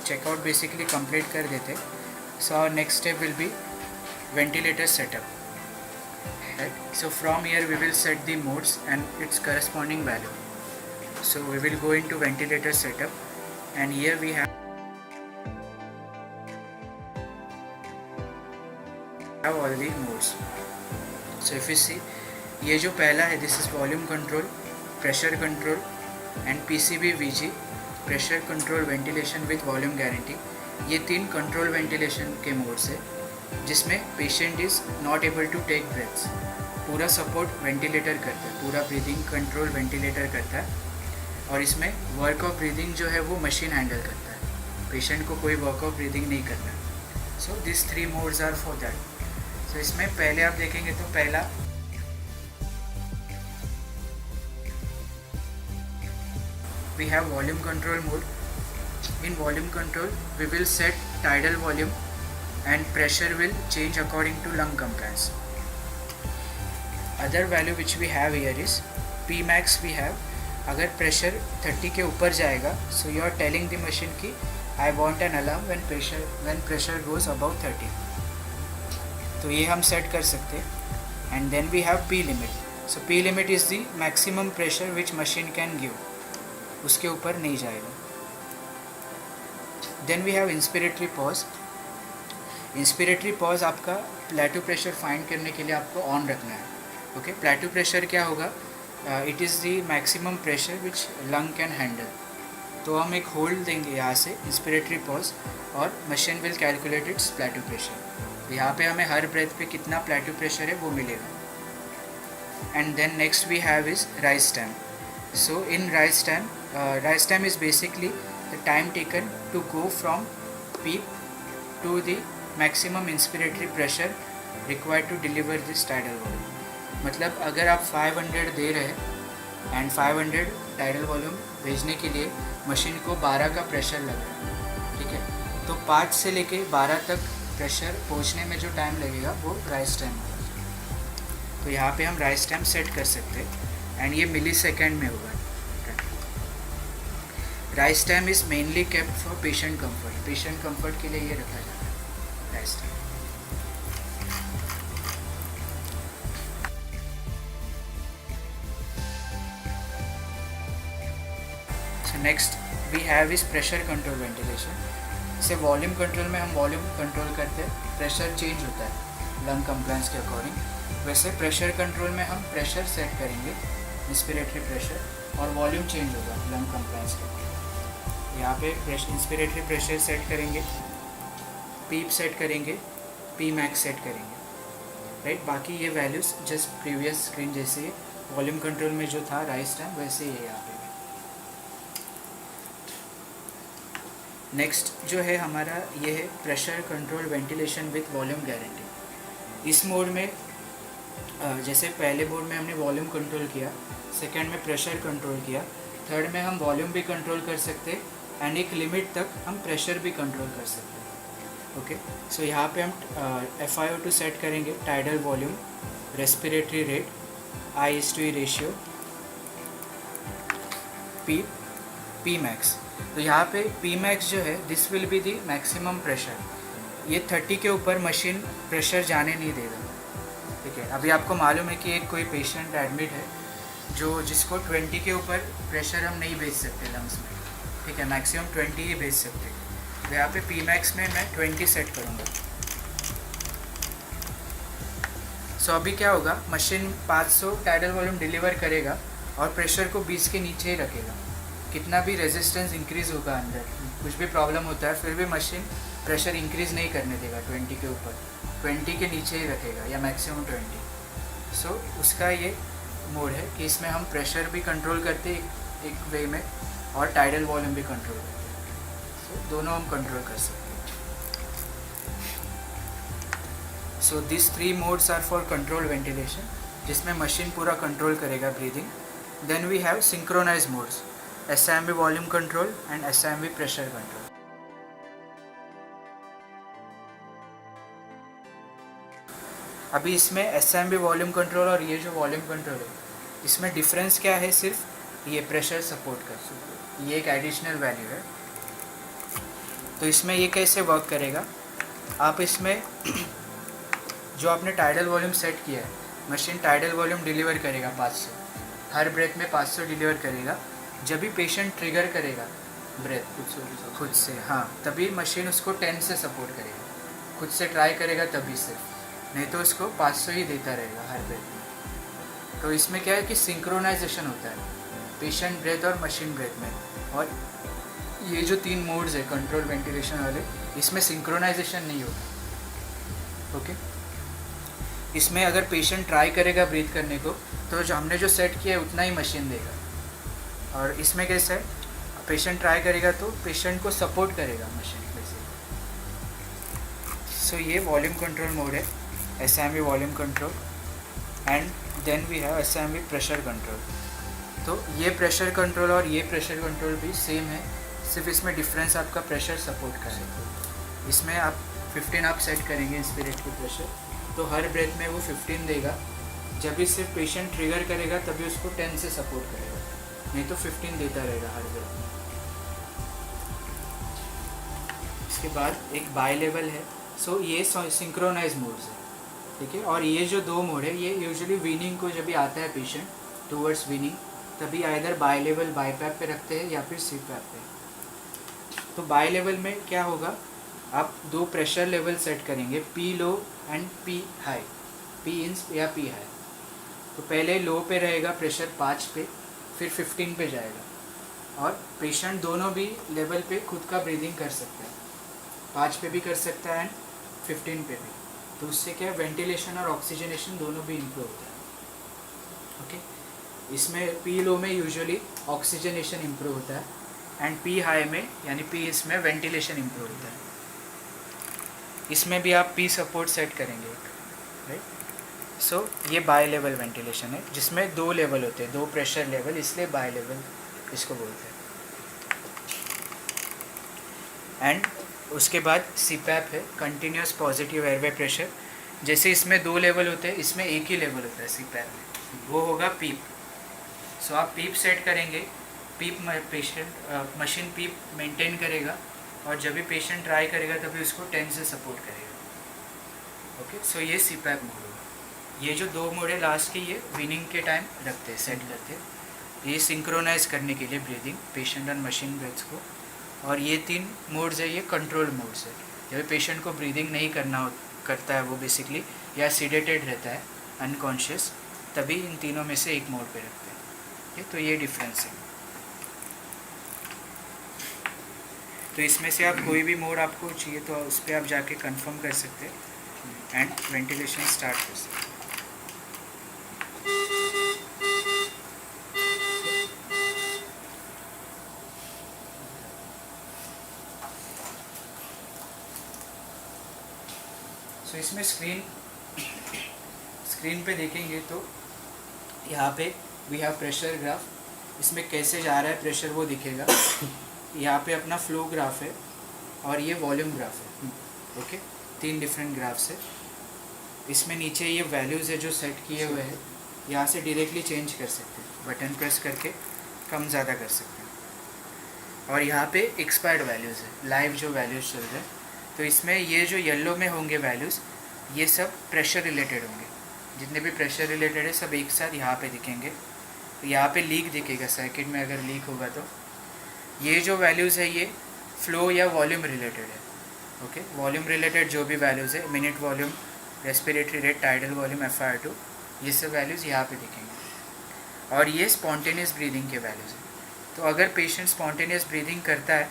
Checkout basically complete कर देते. So our next step will be ventilator setup. Right? So from here we will set the modes and its corresponding value. So we will go into ventilator setup and here we have all the modes. So if you see, ये जो पहला है this is volume control, pressure control and PCB VG, pressure control ventilation with volume guarantee. ये 3 control ventilation के modes है जिसमें patient is not able to take breaths. पूरा support ventilator करता है, पूरा ब्रीदिंग कंट्रोल वेंटिलेटर करता है और इसमें वर्क ऑफ ब्रीदिंग जो है वो मशीन हैंडल करता है. पेशेंट को कोई वर्क ऑफ ब्रीदिंग नहीं करना है. So this 3 modes are for that. So इसमें पहले आप देखेंगे तो पहला we have volume control mode. In volume control we will set tidal volume and pressure will change according to lung compliance. Other value which we have here is Pmax we have. अगर pressure 30 के ऊपर जाएगा so you are telling the machine कि I want an alarm when pressure goes above 30. तो ये हम set कर सकते हैं. And then we have P limit. So P limit is the maximum pressure which machine can give. उसके ऊपर नहीं जाएगा. Then we have inspiratory pause. Inspiratory pause आपका प्लेटो प्रेशर फाइंड करने के लिए आपको ऑन रखना है. ओके, प्लेटो प्रेशर क्या होगा? It is the maximum pressure which lung can handle. तो हम एक होल्ड देंगे यहाँ से इंस्पिरेटरी पॉज और machine will calculate its plateau pressure. यहाँ पे हमें हर ब्रेथ पे कितना प्लेटो प्रेशर है वो मिलेगा. And then next we have is rise time. So in rise time is basically the time taken to go from peak to the maximum inspiratory pressure required to deliver this tidal volume. मतलब अगर आप 500 दे रहे हैं and 500 tidal volume भेजने के लिए machine को 12 का प्रेशर लग रहा है, ठीक है, तो 5 से लेके 12 तक प्रेशर पहुंचने में जो टाइम लगेगा वो राइज टाइम होगा. तो यहाँ पे हम राइज टाइम सेट कर सकते हैं एंड ये मिली सेकेंड में होगा. Rise time is mainly kept for patient comfort. Patient comfort के लिए ये रखा जाता है. So next we have is pressure control ventilation. इसे वॉल्यूम कंट्रोल में हम वॉल्यूम कंट्रोल करते हैं, प्रेशर चेंज होता है लंग कंप्लायंस के अकॉर्डिंग. वैसे प्रेशर कंट्रोल में हम प्रेशर सेट करेंगे, इंस्पिरेटरी प्रेशर, और वॉल्यूम चेंज होगा लंग कंप्लायंस के अकॉर्डिंग. यहाँ पे इंस्पिरेटरी प्रेशर सेट करेंगे, पीप सेट करेंगे, पी मैक्स सेट करेंगे. राइट, बाकी ये वैल्यूज़ जस्ट प्रीवियस स्क्रीन जैसे वॉल्यूम कंट्रोल में जो था राइज टाइम वैसे ही है यहाँ पे. नेक्स्ट जो है हमारा ये है pressure control ventilation with volume guarantee. इस मोड में जैसे पहले मोड में हमने वॉल्यूम कंट्रोल किया, सेकेंड में प्रेशर कंट्रोल किया, थर्ड में हम वॉल्यूम भी कंट्रोल कर सकते एंड एक लिमिट तक हम प्रेशर भी कंट्रोल कर सकते. ओके, सो यहाँ पे हम FiO2 सेट करेंगे, tidal volume, respiratory rate, I/E ratio, P max. तो यहाँ पे पी मैक्स जो है this will be the maximum pressure. ये 30 के ऊपर मशीन प्रेशर जाने नहीं देगा. ठीक है, अभी आपको मालूम है कि एक कोई पेशेंट एडमिट है जिसको 20 के ऊपर प्रेशर हम नहीं भेज सकते लंग्स में. ठीक है, मैक्सिमम 20 ही भेज सकते. तो यहाँ पे पी मैक्स में मैं 20 सेट करूँगा. सो अभी क्या होगा, मशीन 500 टाइडल वॉल्यूम डिलीवर करेगा और प्रेशर को 20 के नीचे ही रखेगा. कितना भी रेजिस्टेंस इंक्रीज़ होगा अंदर, कुछ भी प्रॉब्लम होता है, फिर भी मशीन प्रेशर इंक्रीज़ नहीं करने देगा 20 के ऊपर, 20 के नीचे ही रखेगा या मैक्सिमम 20. सो उसका ये मोड है कि इसमें हम प्रेशर भी कंट्रोल करते एक वे में और टाइडल वॉल्यूम भी कंट्रोल करते हैं. सो दोनों हम कंट्रोल कर सकते हैं. So this 3 modes are for control ventilation, जिसमें मशीन पूरा कंट्रोल करेगा breathing. Then we have synchronize modes, SIMV volume control and SIMV pressure control. अभी इसमें SIMV वॉल्यूम कंट्रोल और ये जो वॉल्यूम कंट्रोल है, इसमें डिफरेंस क्या है, सिर्फ ये प्रेशर सपोर्ट कर सकते, ये एक एडिशनल वैल्यू है. तो इसमें ये कैसे वर्क करेगा, आप इसमें जो आपने टाइडल वॉल्यूम सेट किया है, मशीन टाइडल वॉल्यूम डिलीवर करेगा 500, हर ब्रेथ में 500 डिलीवर करेगा। जब भी पेशेंट ट्रिगर करेगा ब्रेथ खुद से, हाँ, तभी मशीन उसको 10 से सपोर्ट करेगा। खुद से ट्राई करेगा तभी सिर्फ, नहीं तो उसको 500 ही देता रहेगा हर ब्रेथ में। तो इसमें क्या है कि सिंक्रोनाइजेशन होता है पेशेंट ब्रेथ और मशीन ब्रेथ में। और ये जो 3 मोड्स है कंट्रोल वेंटिलेशन वाले, इसमें सिंक्रोनाइजेशन नहीं होता। ओके, इसमें अगर पेशेंट ट्राई करेगा ब्रीथ करने को तो जो हमने जो सेट किया है उतना ही मशीन देगा। और इसमें कैसा है, पेशेंट ट्राई करेगा तो पेशेंट को सपोर्ट करेगा मशीन वैसे। सो ये वॉल्यूम कंट्रोल मोड है, SIMV volume control. And then we have SIMV pressure control. तो ये प्रेशर कंट्रोल और ये प्रेशर कंट्रोल भी सेम है, सिर्फ इसमें डिफरेंस आपका प्रेशर सपोर्ट करेगा। इसमें आप 15 आप सेट करेंगे इंस्पिरेटरी प्रेशर, तो हर ब्रेथ में वो 15 देगा। जब भी सिर्फ पेशेंट ट्रिगर करेगा तभी उसको 10 से सपोर्ट करेगा, नहीं तो 15 देता रहेगा हर ब्रेथ में। इसके बाद एक बाई लेवल है। सो ये सिंक्रोनाइज मोड्स है, ठीक है। और ये जो 2 मोड है ये यूजुअली वीनिंग को जब भी आता है पेशेंट टूवर्ड्स वीनिंग, तभी either bilevel BiPAP पे रखते हैं या फिर सी पैप पे। तो बाई लेवल में क्या होगा, आप 2 प्रेशर लेवल सेट करेंगे, P low and P high, P इन या P हाई। तो पहले लो पे रहेगा प्रेशर 5 पे, फिर 15 पे जाएगा। और पेशेंट दोनों भी लेवल पे खुद का ब्रीदिंग कर सकता है, 5 पे भी कर सकता है एंड 15 पे भी। तो उससे क्या है, वेंटिलेशन और ऑक्सीजनेशन दोनों भी इम्प्रूव होता है। ओके, इसमें P लो में यूजुअली ऑक्सीजनेशन इम्प्रूव होता है एंड P हाई में यानी P इसमें वेंटिलेशन इम्प्रूव होता है। इसमें भी आप P सपोर्ट सेट करेंगे, राइट। सो ये बाई लेवल वेंटिलेशन है जिसमें 2 लेवल होते हैं, 2 प्रेशर लेवल, इसलिए बाई लेवल इसको बोलते हैं। एंड उसके बाद CPAP है, कंटिन्यूस पॉजिटिव एयरवे प्रेशर। जैसे इसमें 2 लेवल होते हैं, इसमें एक ही लेवल होता है CPAP में, वो होगा पीप। सो आप पीप सेट करेंगे, पीप पेशेंट मशीन पीप मेंटेन करेगा, और जब भी पेशेंट ट्राई करेगा तभी उसको 10 से सपोर्ट करेगा। ओके, सो ये CPAP मोड होगा। ये जो 2 मोड है लास्ट के, ये वीनिंग के टाइम रखते हैं, सेट करते हैं, ये सिंक्रोनाइज करने के लिए ब्रीदिंग पेशेंट और मशीन ब्रेथ्स को। और ये 3 मोड्स है, ये कंट्रोल मोड्स है। जब पेशेंट को ब्रीदिंग नहीं करता है वो बेसिकली, या सीडेटेड रहता है अनकॉन्शियस, तभी इन तीनों में से एक मोड पे रखते हैं। तो ये डिफरेंस है। तो इसमें से आप कोई भी मोड आपको चाहिए तो उस पर आप जाके कंफर्म कर सकते हैं एंड वेंटिलेशन स्टार्ट कर सकते हैं। सो इसमें स्क्रीन पे देखेंगे तो यहाँ पे वी हैव प्रेशर ग्राफ, इसमें कैसे जा रहा है प्रेशर वो दिखेगा। यहाँ पे अपना फ्लो ग्राफ है और ये वॉल्यूम ग्राफ है। ओके, 3 डिफरेंट ग्राफ्स है। इसमें नीचे ये वैल्यूज़ है जो सेट किए हुए हैं, यहाँ से डायरेक्टली चेंज कर सकते हैं, बटन प्रेस करके कम ज़्यादा कर सकते हैं। और यहाँ पे एक्सपायर्ड वैल्यूज़ है, लाइव जो वैल्यूज़ चल रहे हैं। तो इसमें ये जो येलो में होंगे वैल्यूज़, ये सब प्रेशर रिलेटेड होंगे। जितने भी प्रेशर रिलेटेड है सब एक साथ यहाँ पे दिखेंगे। तो यहाँ पे लीक दिखेगा, सर्किट में अगर लीक होगा तो। ये जो वैल्यूज़ है ये फ्लो या वॉल्यूम रिलेटेड है। ओके, वॉल्यूम रिलेटेड जो भी वैल्यूज़ है, minute volume, respiratory rate, tidal volume, FiO2, ये सब वैल्यूज़ यहाँ पे दिखेंगे। और ये स्पॉन्टेनियस ब्रीदिंग के वैल्यूज़ हैं। तो अगर पेशेंट स्पॉन्टेनियस ब्रीदिंग करता है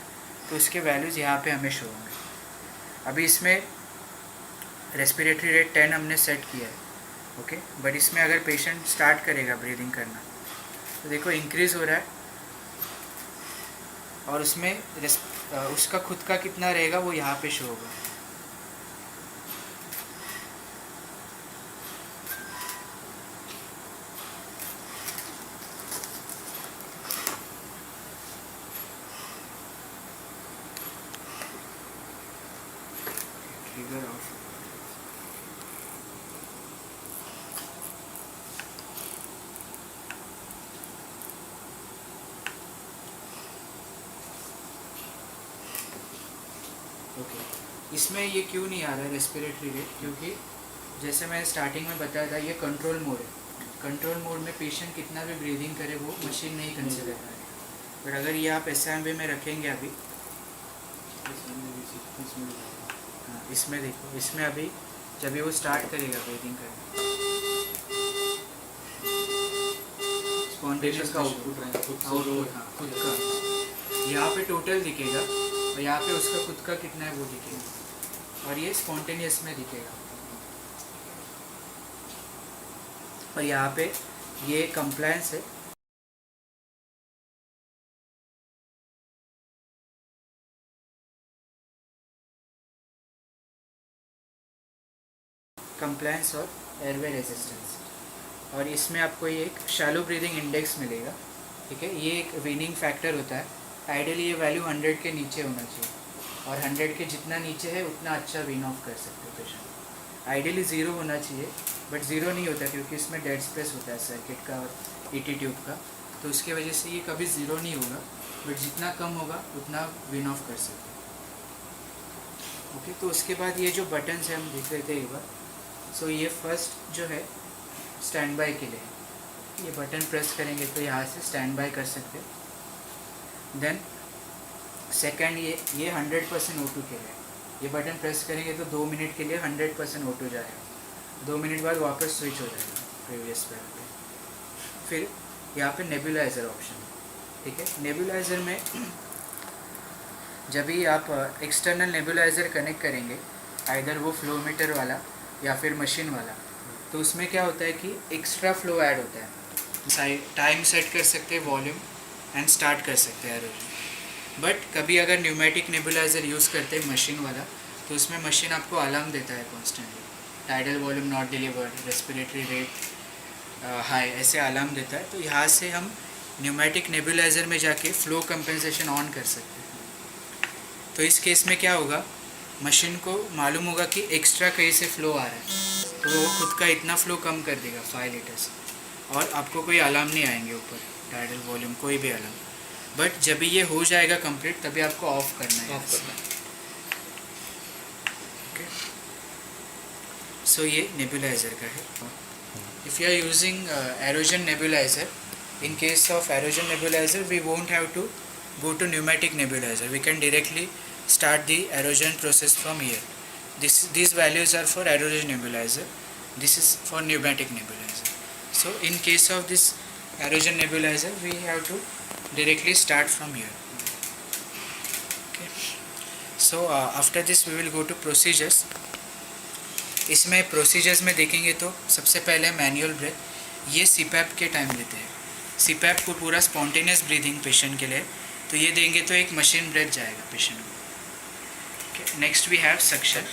तो उसके वैल्यूज़ यहाँ पे हमें शो होंगे। अभी इसमें रेस्पिरेटरी रेट 10 हमने सेट किया है। ओके, बट इसमें अगर पेशेंट स्टार्ट करेगा ब्रीदिंग करना तो देखो इंक्रीज़ हो रहा है, और उसमें उसका खुद का कितना रहेगा वो यहाँ पे शो होगा। ट्रिगर ऑफ ओके, इसमें ये क्यों नहीं आ रहा है रेस्पिरेटरी रेट? क्योंकि जैसे मैं स्टार्टिंग में बताया था, ये कंट्रोल मोड है. कंट्रोल मोड में पेशेंट कितना भी ब्रीदिंग करे वो मशीन नहीं कंसिडर करेगा. बट अगर ये आप SIMV में रखेंगे अभी, हाँ इसमें देखो, इसमें अभी जब भी वो स्टार्ट करेगा ब्रीदिंग करना, स्पॉन्टेनियस का आउटपुट है आउटपुट, हाँ खुद का. यहाँ पे टोटल दिखेगा और यहाँ पे उसका खुद का कितना है वो दिखेगा, और ये स्पॉन्टेनियस में दिखेगा. और यहाँ पे ये कंप्लायंस है. कंप्लायंस और एयरवे रेजिस्टेंस, और इसमें आपको ये एक शैलो ब्रीदिंग इंडेक्स मिलेगा. ठीक है, ये एक वीनिंग फैक्टर होता है. आइडियली ये वैल्यू 100 के नीचे होना चाहिए, और 100 के जितना नीचे है उतना अच्छा वीन ऑफ कर सकते हो पेशेंट. आइडियली 0 होना चाहिए, बट 0 नहीं होता क्योंकि इसमें डेड स्पेस होता है सर्किट का और ET ट्यूब का, तो उसके वजह से ये कभी 0 नहीं होगा. बट जितना कम होगा उतना वीन ऑफ कर सकते हैं. ओके, तो उसके बाद ये जो बटन्स है हम देख रहे थे एक बार. सो ये फर्स्ट जो है स्टैंड बाय के लिए, ये बटन प्रेस करेंगे तो यहाँ से स्टैंड बाय कर सकते हैं. देन सेकंड ये 100% O2 के लिए, ये बटन प्रेस करेंगे तो 2 मिनट के लिए 100% O2 जाएगा. 2 मिनट बाद वापस स्विच हो जाएगा प्रीवियस पे. फिर यहाँ पे नेबुलाइज़र ऑप्शन, ठीक है. नेबुलाइज़र में जब भी आप एक्सटर्नल नेबुलाइज़र कनेक्ट करेंगे, आइदर वो फ्लोमीटर वाला या फिर मशीन वाला, तो उसमें क्या होता है कि एक्स्ट्रा फ्लो ऐड होता है. टाइम सेट कर सकते हैं, वॉल्यूम एंड स्टार्ट कर सकते हैं एरोजन. बट कभी अगर न्यूमेटिक नेबुलाइज़र यूज़ करते हैं मशीन वाला, तो उसमें मशीन आपको अलार्म देता है constantly, tidal volume not delivered, respiratory rate high, ऐसे अलार्म देता है. तो यहाँ से हम न्यूमेटिक नेबुलाइज़र में जाके फ्लो कंपेंसेशन ऑन कर सकते हैं. तो इस केस में क्या होगा, मशीन को मालूम होगा कि एक्स्ट्रा कहीं से फ्लो आ रहा है, तो वो खुद का इतना फ्लो कम कर देगा 5 लीटर से, और आपको कोई अलार्म नहीं आएंगे ऊपर, टाइडल वॉल्यूम कोई भी अलार्म. बट जब ये हो जाएगा कंप्लीट, तभी आपको ऑफ करना है. ओके, सो ये नेबुलाइज़र का है. If you are using Aerogen nebuliser, in case of aerogen nebulizer we won't have to go to pneumatic nebulizer, we can directly start the aerogen process from here. These values are for aerogen nebulizer, this is for pneumatic nebulizer. So in case of this aerogen nebulizer we have to directly start from here. Okay, so after this we will go to procedures. इसमें procedures में देखेंगे तो सबसे पहले manual breath, ये CPAP के time लेते हैं. CPAP को पूरा स्पॉन्टेनियस ब्रीदिंग पेशेंट के लिए, तो ये देंगे तो एक मशीन ब्रेथ जाएगा पेशेंट को. Next we have suction.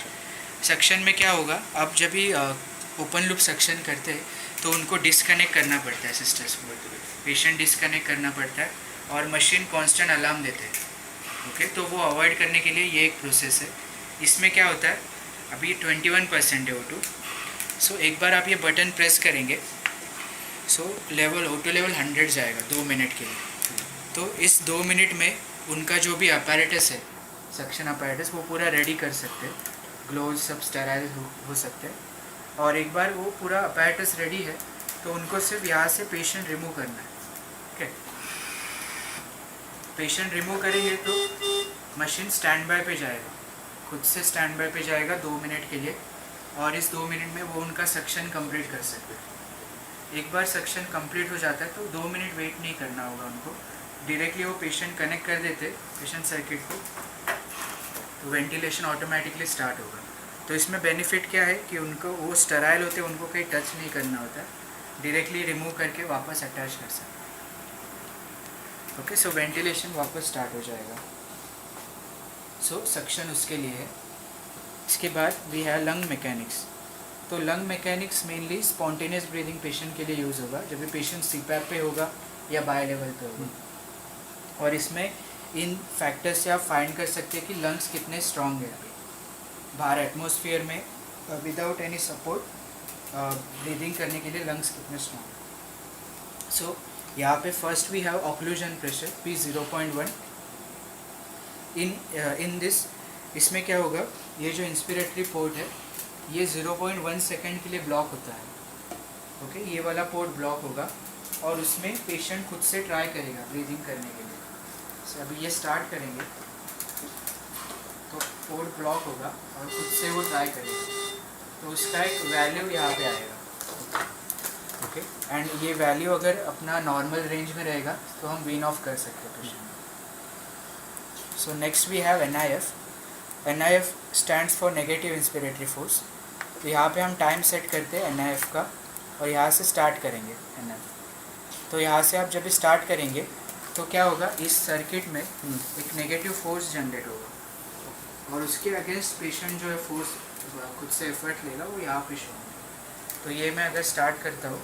Suction में क्या होगा, आप जब भी ओपन लूप सक्शन करते हैं तो उनको डिस्कनेक्ट करना पड़ता है सिस्टर्स को, पेशेंट डिस्कनेक्ट करना पड़ता है, और मशीन कांस्टेंट अलार्म देते हैं. ओके, तो वो अवॉइड करने के लिए ये एक प्रोसेस है. इसमें क्या होता है, अभी 21% है O2. सो एक बार आप ये बटन प्रेस करेंगे, सो O2 लेवल 100 जाएगा 2 मिनट के लिए. तो इस 2 मिनट में उनका जो भी अपैरेटस है, सक्शन अपैरेटस, वो पूरा रेडी कर सकते हैं. ग्लोव सब स्टेराइल हो सकते हैं. और एक बार वो पूरा अपैरेटस रेडी है तो उनको सिर्फ यहाँ से पेशेंट रिमूव करना है. ओके, पेशेंट रिमूव करेंगे तो मशीन स्टैंड बाय पे जाएगा, खुद से स्टैंड बाय पे जाएगा 2 मिनट के लिए, और इस 2 मिनट में वो उनका सक्शन कंप्लीट कर सकते हैं. एक बार सक्शन कंप्लीट हो जाता है तो 2 मिनट वेट नहीं करना होगा उनको, डायरेक्टली वो पेशेंट कनेक्ट कर देते पेशेंट सर्किट को, तो वेंटिलेशन ऑटोमेटिकली स्टार्ट होगा. तो इसमें बेनिफिट क्या है कि उनको वो स्टेराइल होते हैं, उनको कहीं टच नहीं करना होता है, डायरेक्टली रिमूव करके वापस अटैच कर सकते. ओके, सो वेंटिलेशन वापस स्टार्ट हो जाएगा. सो सक्शन उसके लिए है. इसके बाद वी हैव लंग मैकेनिक्स. तो lung mechanics mainly spontaneous breathing patient के लिए यूज़ होगा, जब भी पेशेंट CPAP पे होगा या बाय लेवल पे होगा. और इसमें इन फैक्टर्स से आप फाइंड कर सकते हैं कि लंग्स कितने स्ट्रॉन्ग है. बाहर एटमॉस्फेयर में विदाउट एनी सपोर्ट ब्रीदिंग करने के लिए लंग्स कितने स्ट्रॉन्ग है. सो यहाँ पे first we have occlusion pressure P0.1. in this इसमें क्या होगा, ये जो इंस्पिरेटरी पोर्ट है ये 0.1 सेकेंड के लिए ब्लॉक होता है। ओके, ये वाला पोर्ट ब्लॉक होगा और उसमें पेशेंट खुद से ट्राई करेगा ब्रीदिंग करने के लिए। अभी ये स्टार्ट करेंगे तो पोर्ट ब्लॉक होगा और खुद से वो ट्राई करेगा, तो उसका एक वैल्यू यहाँ पे आएगा। ओके, एंड ये वैल्यू अगर अपना नॉर्मल रेंज में रहेगा तो हम वीन ऑफ कर सकते हैं patient. So next we have NIF। NIF stands for negative inspiratory force. तो यहाँ पे हम टाइम सेट करते हैं NIF का और यहाँ से स्टार्ट करेंगे NIF। तो यहाँ से आप जब स्टार्ट करेंगे तो क्या होगा, इस सर्किट में एक नेगेटिव फोर्स जनरेट होगा और उसके अगेंस्ट पेशेंट जो है फोर्स खुद से एफर्ट लेगा वो यहाँ पे शो होगा। तो ये मैं अगर स्टार्ट करता हूँ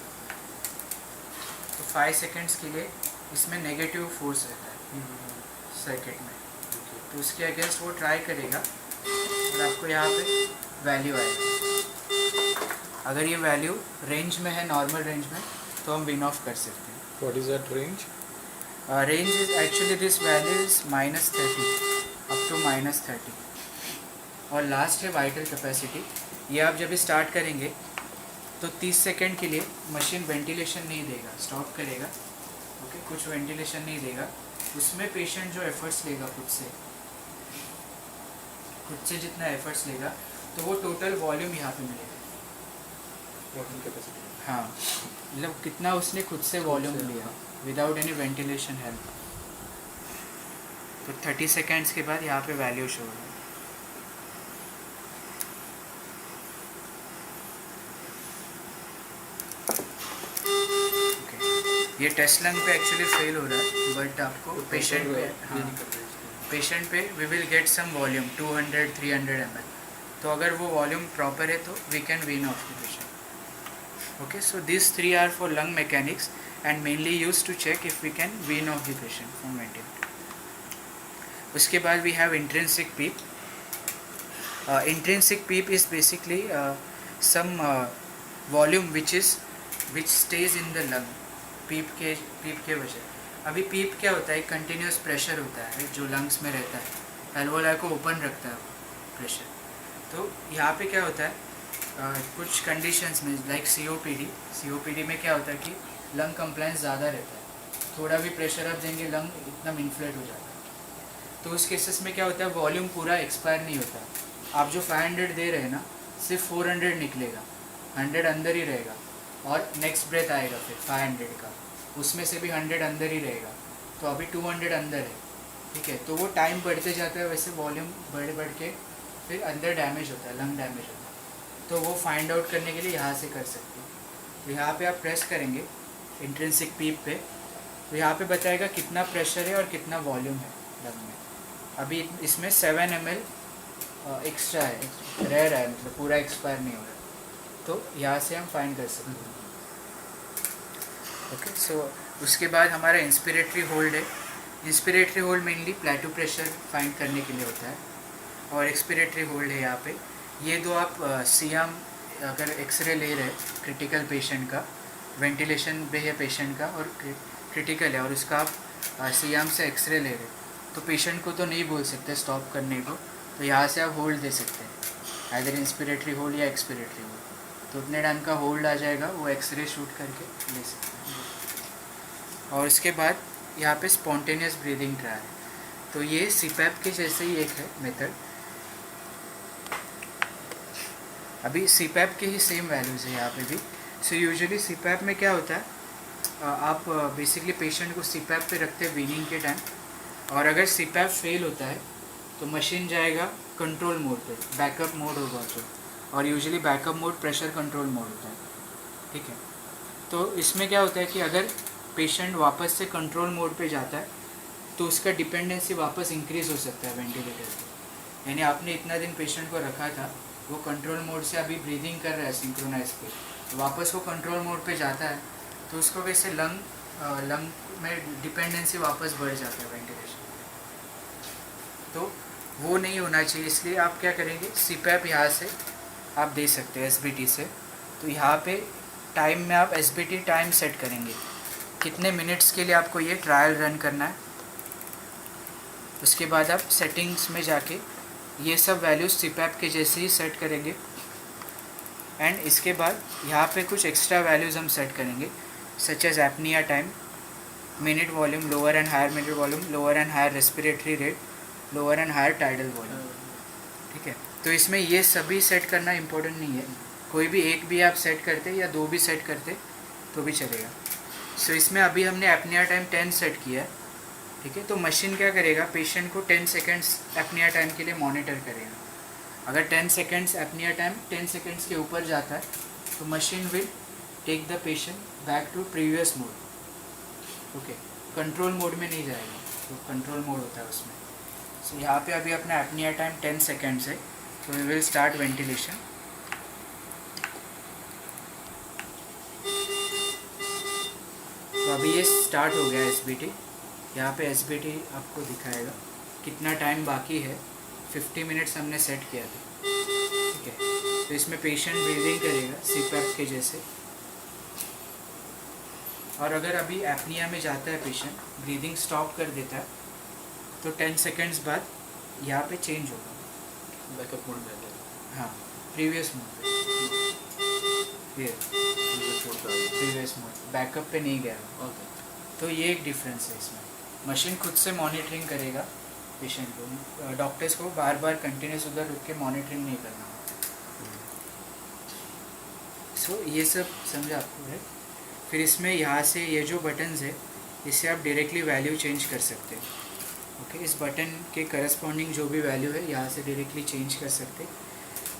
तो 5 सेकेंड्स के लिए इसमें नेगेटिव फोर्स रहता है सर्किट में, तो उसके अगेंस्ट वो ट्राई करेगा और आपको यहाँ पे वैल्यू आएगा। अगर ये वैल्यू रेंज में है, नॉर्मल रेंज में, तो हम विन ऑफ कर सकते हैं। What is that range? Range is actually this value is -30 up to -30। और लास्ट है वाइटल कैपेसिटी। ये आप जब स्टार्ट करेंगे तो 30 सेकेंड के लिए मशीन वेंटिलेशन नहीं देगा, स्टॉप करेगा। ओके, कुछ वेंटिलेशन नहीं देगा, उसमें पेशेंट जो एफर्ट्स लेगा खुद से जितना एफर्ट्स लेगा तो वो टोटल वॉल्यूम यहाँ पे मिलेगा। Water capacity. हाँ, मतलब कितना उसने खुद से वॉल्यूम लिया विदाउट एनी वेंटिलेशन हेल्प। तो 30 सेकेंड्स के बाद यहाँ पे वैल्यू शो होगा। ये टेस्ट लंग पे एक्चुअली फेल हो रहा है, बट आपको पेशेंट पे, हाँ, पेशेंट पे we will get some volume 200-300 ml। तो अगर वो वॉल्यूम प्रॉपर है तो we can wean off the patient. Okay, so these 3 are for lung mechanics and mainly used to check if we can wean off the patient from ventilator. उसके बाद we have intrinsic PEEP. Intrinsic PEEP is basically some volume which stays in the lung. PEEP के वजह। अभी PEEP क्या होता है, continuous pressure होता है जो लंग्स में रहता है, एल्वोलाई को ओपन रखता है प्रेशर। तो यहाँ पे क्या होता है, कुछ कंडीशंस में लाइक COPD में क्या होता है कि लंग कंप्लायंस ज़्यादा रहता है, थोड़ा भी प्रेशर आप देंगे लंग एकदम इन्फ्लेट हो जाता है। तो उस केसेस में क्या होता है, वॉल्यूम पूरा एक्सपायर नहीं होता। आप जो 500 दे रहे हैं ना, सिर्फ 400 निकलेगा, 100 अंदर ही रहेगा और नेक्स्ट ब्रेथ आएगा फिर 500 का, उसमें से भी 100 अंदर ही रहेगा। तो अभी 200 अंदर है, ठीक है। तो वो टाइम बढ़ते जाता है, वैसे वॉल्यूम बढ़ के फिर अंदर डैमेज होता है, लंग डैमेज होता है। तो वो फाइंड आउट करने के लिए यहाँ से कर सकते हैं। तो यहाँ पे आप प्रेस करेंगे इंट्रिंसिक PEEP पे, तो यहाँ पे बताएगा कितना प्रेशर है और कितना वॉल्यूम है लंग में। अभी इसमें 7 ml एक्स्ट्रा है, रह रहा है, मतलब पूरा एक्सपायर नहीं हो रहा है। तो यहाँ से हम फाइंड कर सकते हैं। ओके, सो उसके बाद हमारा इंस्पिरेटरी होल्ड है। इंस्पिरेटरी होल्ड मेनली प्लेटो प्रेशर फाइंड करने के लिए होता है और एक्सपिरेटरी होल्ड है यहाँ पे। ये दो आप सियाम अगर एक्सरे ले रहे क्रिटिकल पेशेंट का, वेंटिलेशन पे है पेशेंट का और क्रिटिकल है, और उसका आप सियाम से एक्सरे ले रहे, तो पेशेंट को तो नहीं बोल सकते स्टॉप करने को, तो यहाँ से आप होल्ड दे सकते हैं, आइदर इंस्पिरेटरी होल्ड या एक्सपिरेटरी होल्ड। तो उतने टाइम का होल्ड आ जाएगा, वो एक्सरे शूट करके ले सकते हैं। और उसके बाद यहाँ पे स्पॉन्टेनियस ब्रीदिंग ट्रायल है। तो ये CPAP के जैसे ही एक है मेथड। अभी CPAP के ही सेम वैल्यूज़ है यहाँ पे भी। सो यूजुअली CPAP में क्या होता है, आप बेसिकली पेशेंट को CPAP पे रखते हैं वीनिंग के टाइम, और अगर CPAP फेल होता है तो मशीन जाएगा कंट्रोल मोड पे, बैकअप मोड होगा जो, और usually backup mode pressure control mode होता है, ठीक है। तो इसमें क्या होता है कि अगर पेशेंट वापस से कंट्रोल मोड पे जाता है तो उसका डिपेंडेंसी वापस इंक्रीज़ हो सकता है वेंटिलेटर पे। यानी आपने इतना दिन पेशेंट को रखा था, वो कंट्रोल मोड से अभी ब्रीदिंग कर रहा है सिंक्रोनाइज पे, तो वापस वो कंट्रोल मोड पे जाता है तो उसको वैसे लंग में डिपेंडेंसी वापस बढ़ जाता है वेंटिलेशन। तो वो नहीं होना चाहिए, इसलिए आप क्या करेंगे, CPAP यहाँ से आप दे सकते हैं SBT से। तो यहाँ पे टाइम में आप SBT टाइम सेट करेंगे, कितने मिनट्स के लिए आपको ये ट्रायल रन करना है। उसके बाद आप सेटिंग्स में जाके ये सब वैल्यूज सीपैप के जैसे ही सेट करेंगे। एंड इसके बाद यहाँ पे कुछ एक्स्ट्रा वैल्यूज़ हम सेट करेंगे, such as apnoea time, minute volume, lower and higher minute volume, lower and higher respiratory rate, lower and higher tidal volume. ठीक है, तो इसमें ये सभी सेट करना इम्पोर्टेंट नहीं है, कोई भी एक भी आप सेट करते या दो भी सेट करते तो भी चलेगा। सो इसमें अभी हमने एपनिया टाइम 10 सेट किया है। ठीक है, तो मशीन क्या करेगा, पेशेंट को 10 सेकेंड्स एपनिया टाइम के लिए मॉनिटर करेगा। अगर 10 सेकेंड्स एपनिया टाइम 10 सेकेंड्स के ऊपर जाता है तो machine will take the patient back to previous mode. Okay, control mode में नहीं जाएगा, तो कंट्रोल मोड होता है उसमें। सो यहाँ पे अभी अपना एपनिया टाइम 10 सेकेंड्स है, तो वी विल स्टार्ट वेंटिलेशन। तो अभी ये स्टार्ट हो गया एसबीटी। यहाँ पे एसबीटी आपको दिखाएगा कितना टाइम बाकी है। 50 मिनट्स हमने सेट किया था। ठीक है, तो इसमें पेशेंट ब्रीदिंग करेगा सीपैप के जैसे। और अगर अभी एपनिया में जाता है पेशेंट, ब्रीदिंग स्टॉप कर देता है, तो 10 सेकेंड्स बाद यहाँ पे चेंज होगा, बैकअप मोड में आ गया। हाँ, प्रीवियस मोड पे, प्रीवियस मोड, बैकअप पे नहीं गया। ओके, तो ये एक डिफरेंस है इसमें। मशीन खुद से मॉनिटरिंग करेगा पेशेंट को, डॉक्टर्स को बार बार कंटिन्यूस उधर रुक के मॉनिटरिंग नहीं करना। सो ये सब समझा आपको है। फिर इसमें यहाँ से ये जो बटन्स है, इससे आप डायरेक्टली वैल्यू चेंज कर सकते हैं। ओके, इस बटन के करस्पॉन्डिंग जो भी वैल्यू है यहाँ से डायरेक्टली चेंज कर सकते हैं।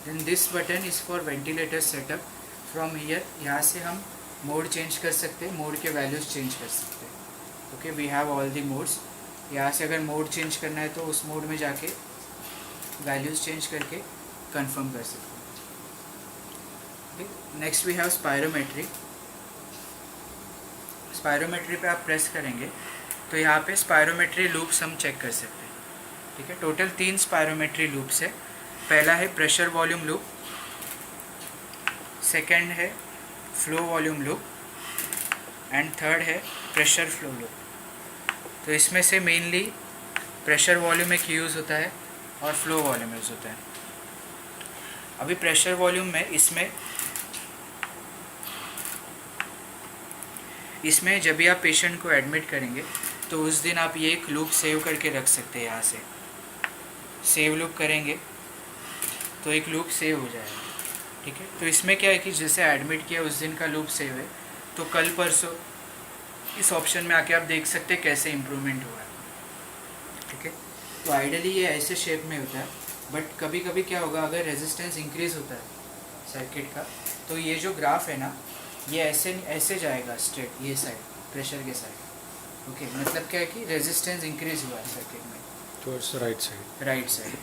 Then this button is for ventilator setup. From here, यहाँ से हम मोड चेंज कर सकते हैं, मोड के वैल्यूज़ चेंज कर सकते हैं। Okay, we have all the modes. यहाँ से अगर मोड चेंज करना है तो उस मोड में जाके वैल्यूज़ चेंज करके कंफर्म कर सकते हैं। Okay, next we have spirometry. Spirometry पे आप प्रेस करेंगे तो यहाँ पे स्पायरोमेट्री लूप्स हम चेक कर सकते हैं। ठीक है, टोटल 3 स्पायरोमेट्री लूप्स है। पहला है प्रेशर वॉल्यूम लूप, सेकंड है flow volume loop, and third है प्रेशर फ्लो लूप। तो इसमें से मेनली प्रेशर वॉल्यूम एक यूज़ होता है और फ्लो वॉल्यूम यूज़ होता है। अभी प्रेशर वॉल्यूम में इसमें जब भी आप पेशेंट को एडमिट करेंगे तो उस दिन आप ये एक लूप सेव करके रख सकते हैं। यहाँ से सेव लूप करेंगे तो एक लूप सेव हो जाएगा। ठीक है, तो इसमें क्या है कि जैसे एडमिट किया उस दिन का लूप सेव है, तो कल परसों इस ऑप्शन में आके आप देख सकते हैं कैसे इम्प्रूवमेंट हुआ है। ठीक है, तो आइडियली ये ऐसे शेप में होता है, बट कभी कभी क्या होगा, अगर रेजिस्टेंस इंक्रीज़ होता है सर्किट का, तो ये जो ग्राफ है ना, ये ऐसे जाएगा स्ट्रेट, ये साइड प्रेशर के साइड। ओके, मतलब क्या है कि रेजिस्टेंस इंक्रीज़ हुआ है सर्किट में, टुवर्ड्स राइट साइड,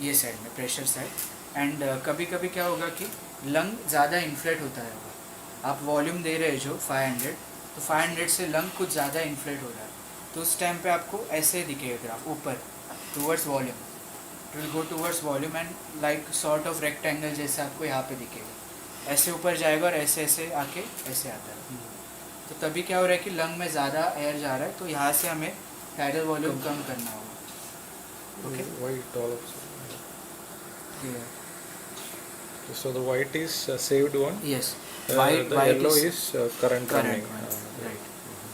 ये साइड में प्रेशर साइड। एंड कभी कभी क्या होगा कि लंग ज़्यादा इन्फ्लेट होता है। आप वॉल्यूम दे रहे जो 500, तो 500 से लंग कुछ ज़्यादा इन्फ्लेट हो रहा है, तो उस टाइम पे आपको ऐसे दिखेगा ग्राफ ऊपर towards volume, it will go towards volume and like sort of rectangle जैसे आपको यहाँ पे दिखेगा, ऐसे ऊपर जाएगा और ऐसे ऐसे आके ऐसे आता है। तो तभी क्या हो रहा है कि लंग में ज़्यादा एयर जा रहा है, तो यहाँ से हमें टाइडल वॉल्यूम कम करना होगा। Okay, white all of yeah. So the white is saved one. Yes, The white yellow is current running. one. Right.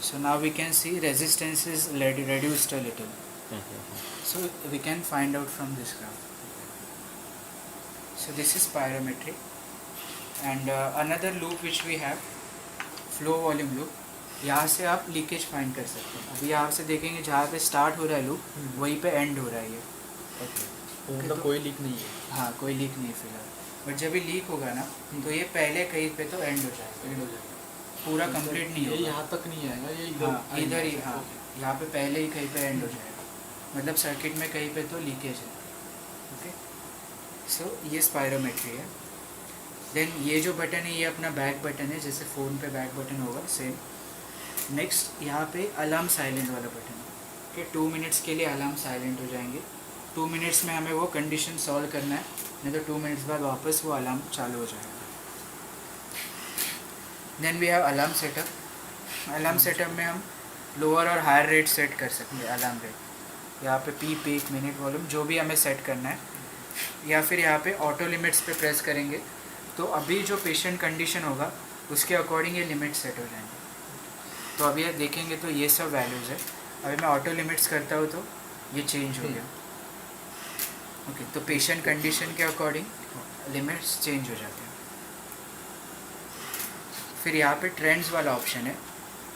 So now we can see resistance is reduced a little. So we can find out from this graph. So this is spirometry, and another loop which we have, flow volume loop. यहाँ से आप leakage find कर सकते हैं। अभी यहाँ से देखेंगे जहाँ पे स्टार्ट हो रहा है लूप, वहीं पे एंड हो रहा है ये। ओके, मतलब कोई लीक नहीं है। हाँ, कोई लीक नहीं फिलहाल, बट जब भी लीक होगा ना, तो ये पहले कहीं पे तो एंड हो जाएगा, पूरा कंप्लीट नहीं होगा, यहाँ तक नहीं आएगा, ये हाँ इधर ही, हाँ यहाँ पे पहले ही कहीं पे एंड हो जाएगा, मतलब सर्किट में कहीं पे तो लीकेज है। ओके, सो ये स्पायरोमेट्री है। देन ये जो बटन है, ये अपना बैक बटन है, जैसे फ़ोन पे बैक बटन होगा सेम। नेक्स्ट यहाँ पे अलार्म साइलेंट वाला बटन है कि 2 मिनट्स के लिए अलार्म साइलेंट हो जाएंगे। 2 मिनट्स में हमें वो कंडीशन सॉल्व करना है, नहीं तो 2 मिनट्स बाद वापस वो अलार्म चालू हो जाएगा। Then we have alarm setup. Alarm setup में हम लोअर और हायर रेट सेट कर सकते हैं। अलार्म रेट यहाँ पे पी, पीक, मिनट, वॉल्यूम जो भी हमें सेट करना है। या फिर यहाँ पे ऑटो लिमिट्स पे प्रेस करेंगे तो अभी जो पेशेंट कंडीशन होगा उसके अकॉर्डिंग ये लिमिट सेट हो जाएंगे। तो अभी आप देखेंगे तो ये सब वैल्यूज़ है। अभी मैं ऑटो लिमिट्स करता हूँ तो ये चेंज हो गया। ओके, तो पेशेंट कंडीशन के अकॉर्डिंग लिमिट्स चेंज हो जाते हैं। फिर यहाँ पे ट्रेंड्स वाला ऑप्शन है।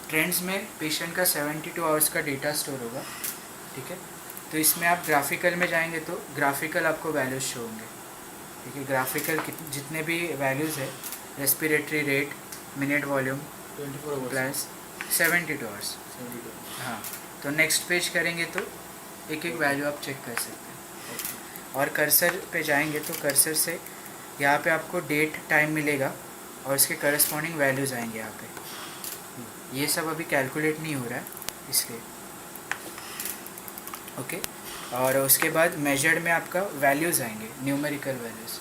ट्रेंड्स में पेशेंट का 72 आवर्स का डेटा स्टोर होगा, ठीक है। तो इसमें आप ग्राफिकल में जाएंगे तो ग्राफिकल आपको वैल्यूज़ शो होंगे, ठीक है। ग्राफिकल जितने भी वैल्यूज़ है, respiratory rate, minute volume 24 hours. Plus 72 hours. 72. हाँ, तो नेक्स्ट पेज करेंगे तो एक एक वैल्यू आप चेक कर सकते हैं। और कर्सर पे जाएंगे तो कर्सर से यहाँ पे आपको डेट टाइम मिलेगा और इसके करस्पॉन्डिंग वैल्यूज़ आएंगे यहाँ पे। ये सब अभी कैलकुलेट नहीं हो रहा है इसलिए, ओके। और उसके बाद मेजर्ड में आपका वैल्यूज़ आएंगे, न्यूमेरिकल वैल्यूज़।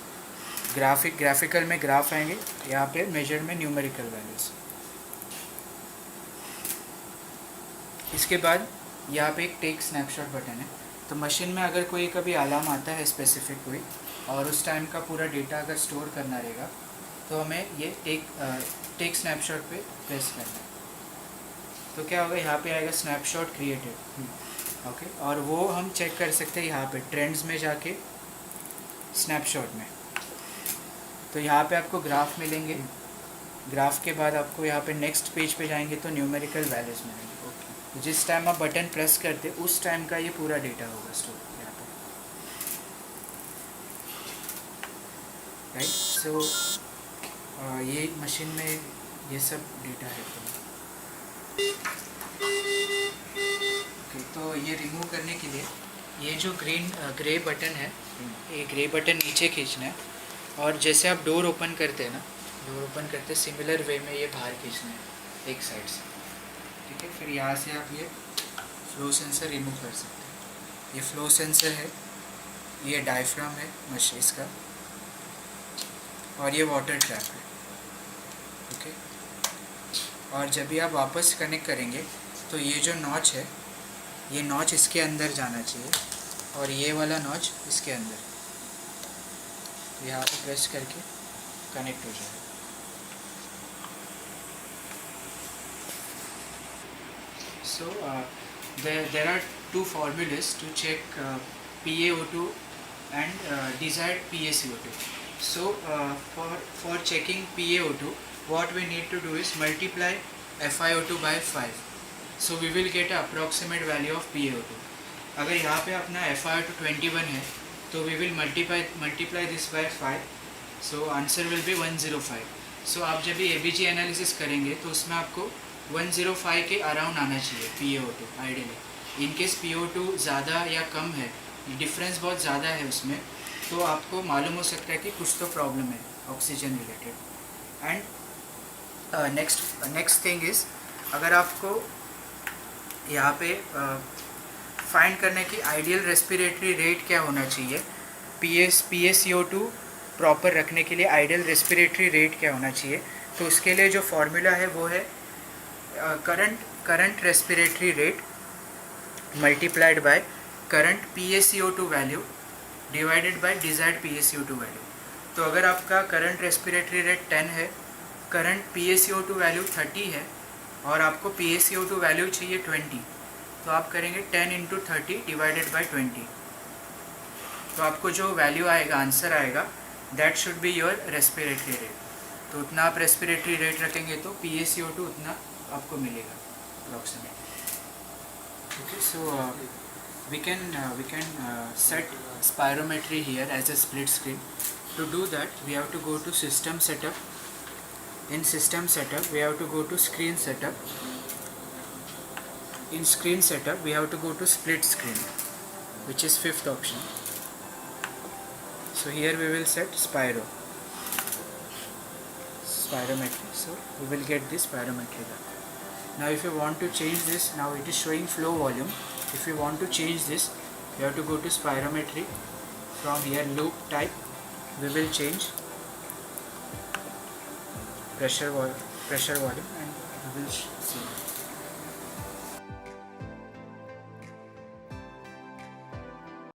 ग्राफिकल में ग्राफ आएंगे, यहाँ पे मेजर्ड में न्यूमेरिकल वैल्यूज़। इसके बाद यहाँ पे एक टेक स्नैपशॉट बटन है। तो मशीन में अगर कोई कभी अलार्म आता है स्पेसिफिक कोई और उस टाइम का पूरा डेटा अगर स्टोर करना रहेगा तो हमें ये टेक स्नैपशॉट पे प्रेस करना है। तो क्या होगा, यहाँ पे आएगा स्नैपशॉट क्रिएटेड, ओके। और वो हम चेक कर सकते हैं यहाँ पे ट्रेंड्स में जाके स्नैपशॉट में। तो यहाँ पे आपको ग्राफ मिलेंगे। ग्राफ के बाद आपको यहाँ पे नेक्स्ट पेज पे जाएंगे तो न्यूमेरिकल वैल्यूज़ मिलेंगे। तो जिस टाइम आप बटन प्रेस करते उस टाइम का ये पूरा डेटा होगा स्टोर यहाँ पे, राइट। सो ये मशीन में ये सब डेटा है। तो ये रिमूव करने के लिए ये जो ग्रे बटन है, ये ग्रे बटन नीचे खींचना है और जैसे आप डोर ओपन करते हैं ना, डोर ओपन करते सिमिलर वे में ये बाहर खींचना है एक साइड से, ठीक है। फिर यहाँ से आप ये फ्लो सेंसर रिमूव कर सकते हैं। ये फ्लो सेंसर है, ये डायफ्राम है मशीन का, और ये वाटर ट्रैप है, ओके। और जब भी आप वापस कनेक्ट करेंगे तो ये जो नॉच है, ये नॉच इसके अंदर जाना चाहिए और ये वाला नॉच इसके अंदर। तो यहाँ पे प्रेस करके कनेक्ट हो जाएगा। So there are two formulas to check PaO2 and desired PaCO2. So for checking PaO2, what we need to do is multiply FiO2 by 5. So we will get an approximate value of PaO2. अगर यहाँ पे अपना FiO2 21 है तो we will multiply this by 5. So answer will be 105. So आप जब भी ABG analysis करेंगे तो उसमें आपको 105 के अराउंड आना चाहिए PaO2 ideally. In case PaO2 ज़्यादा या कम है, डिफरेंस बहुत ज़्यादा है उसमें, तो आपको मालूम हो सकता है कि कुछ तो प्रॉब्लम है oxygen related. And next thing is, अगर आपको यहाँ पे फाइंड करने की आइडियल रेस्पिरेटरी रेट क्या होना चाहिए, PaCO2 प्रॉपर रखने के लिए आइडियल रेस्पिरेटरी रेट क्या होना चाहिए, तो उसके लिए जो फॉर्मूला है वो है current respiratory rate multiplied by current PaCO2 value divided by desired PaCO2 value। तो अगर आपका current respiratory rate 10 है, current PaCO2 value 30 है और आपको PaCO2 value चाहिए 20, तो आप करेंगे 10 into 30 divided by 20। तो आपको जो वैल्यू आएगा, आंसर आएगा, that should be your respiratory rate। तो उतना आप रेस्पिरेटरी रेट रखेंगे तो PaCO2 उतना आपको मिलेगा approximately। Okay, so we can set spirometry here as a split screen. To do that we have to go to system setup. In system setup we have to go to screen setup. In screen setup we have to go to split screen, which is 5th option. So here we will set spirometry, so we will get this spirometry back. Now if you want to change this, now it is showing flow volume. If you want to change this, you have to go to spirometry. From here loop type, we will change pressure volume, and we will see.